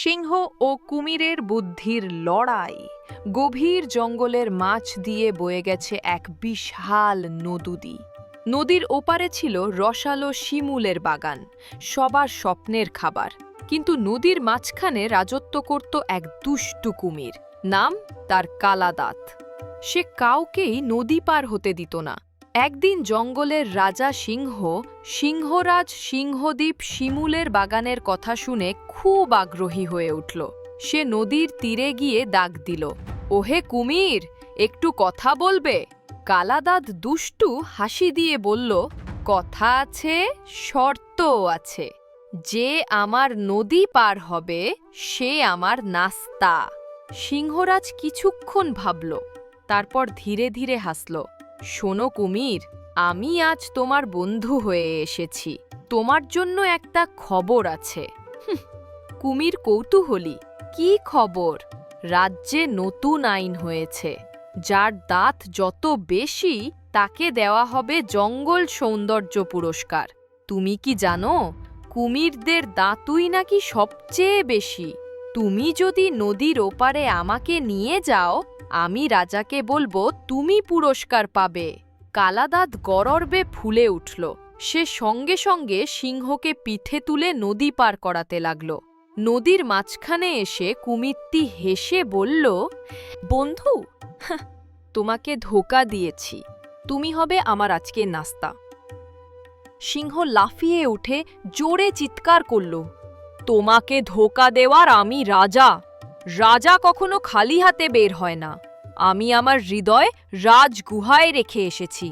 সিংহ ও কুমিরের বুদ্ধির লড়াই। গভীর জঙ্গলের মাছ দিয়ে বয়ে গেছে এক বিশাল নদী। নদীর ওপারে ছিল রসালো শিমুলের বাগান, সবার স্বপ্নের খাবার। কিন্তু নদীর মাঝখানে রাজত্ব করত এক দুষ্টু কুমির, নাম তার কালা দাঁত। সে কাউকেই নদী পার হতে দিত না। একদিন জঙ্গলের রাজা সিংহরাজ সিংহদ্বীপ শিমুলের বাগানের কথা শুনে খুব আগ্রহী হয়ে উঠল। সে নদীর তীরে গিয়ে ডাক দিল, ওহে কুমির, একটু কথা বলবে? কালাদাঁত দুষ্টু হাসি দিয়ে বলল, কথা আছে, শর্তও আছে। যে আমার নদী পার হবে সে আমার নাস্তা। সিংহরাজ কিছুক্ষণ ভাবল, তারপর ধীরে ধীরে হাসল। শোনো কুমির, আমি আজ তোমার বন্ধু হয়ে এসেছি। তোমার জন্য একটা খবর আছে। কুমির কৌতূহলী, কি খবর? রাজ্যে নতুন আইন হয়েছে, যার দাঁত যত বেশি তাকে দেওয়া হবে জঙ্গল সৌন্দর্য পুরস্কার। তুমি কি জানো, কুমিরদের দাঁতই নাকি সবচেয়ে বেশি। তুমি যদি নদীর ওপারে আমাকে নিয়ে যাও, আমি রাজাকে বলবো তুমি পুরস্কার পাবে। কালাদাঁত গর্বে ফুলে উঠল। সে সঙ্গে সঙ্গে সিংহকে পিঠে তুলে নদী পার করাতে লাগল। নদীর মাঝখানে এসে কুমিরটি হেসে বলল, বন্ধু, তোমাকে ধোঁকা দিয়েছি, তুমি হবে আমার আজকের নাস্তা। সিংহ লাফিয়ে উঠে জোরে চিৎকার করল, তোমাকে ধোঁকা দেওয়ার আমি রাজা। রাজা কখনো খালি হাতে বের হয় না। আমি আমার হৃদয় রাজগুহায় রেখে এসেছি।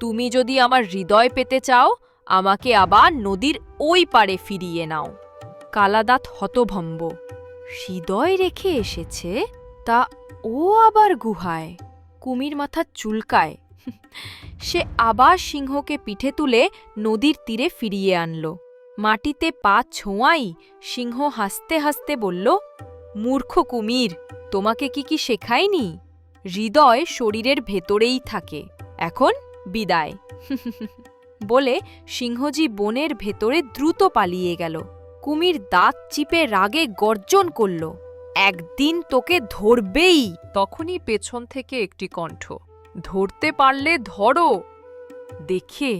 তুমি যদি আমার হৃদয় পেতে চাও, আমাকে আবার নদীর ওই পারে ফিরিয়ে নাও। কালাদাঁত হতভম্ব। হৃদয় রেখে এসেছে, তা ও আবার গুহায়? কুমির মাথা চুলকায়। সে আবার সিংহকে পিঠে তুলে নদীর তীরে ফিরিয়ে আনল। মাটিতে পা ছোঁয়াই সিংহ হাসতে হাসতে বলল, মূর্খ কুমির, তোমাকে কি শেখায়নি? হৃদয় শরীরের ভেতরেই থাকে। এখন বিদায়। বলে সিংহজি বনের ভেতরে দ্রুত পালিয়ে গেল। কুমির দাঁত চিপে রাগে গর্জন করল, একদিন তোকে ধরবেই। তখনই পেছন থেকে একটি কণ্ঠ, ধরতে পারলে ধরো। দেখে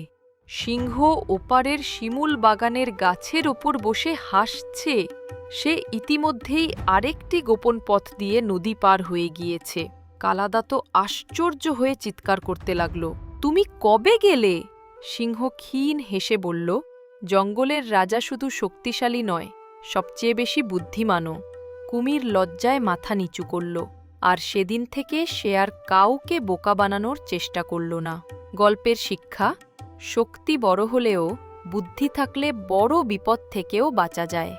সিংহ ওপারের শিমুল বাগানের গাছের ওপর বসে হাসছে। সে ইতিমধ্যেই আরেকটি গোপন পথ দিয়ে নদী পার হয়ে গিয়েছে। কালাদাঁত আশ্চর্য হয়ে চিৎকার করতে লাগল, তুমি কবে গেলে? সিংহ ক্ষীণ হেসে বলল, জঙ্গলের রাজা শুধু শক্তিশালী নয়, সবচেয়ে বেশি বুদ্ধিমানও। কুমির লজ্জায় মাথা নিচু করল, আর সেদিন থেকে সে আর কাউকে বোকা বানানোর চেষ্টা করল না। গল্পের শিক্ষা, শক্তি বড় হলেও বুদ্ধি থাকলে বড় বিপদ থেকেও বাঁচা যায়।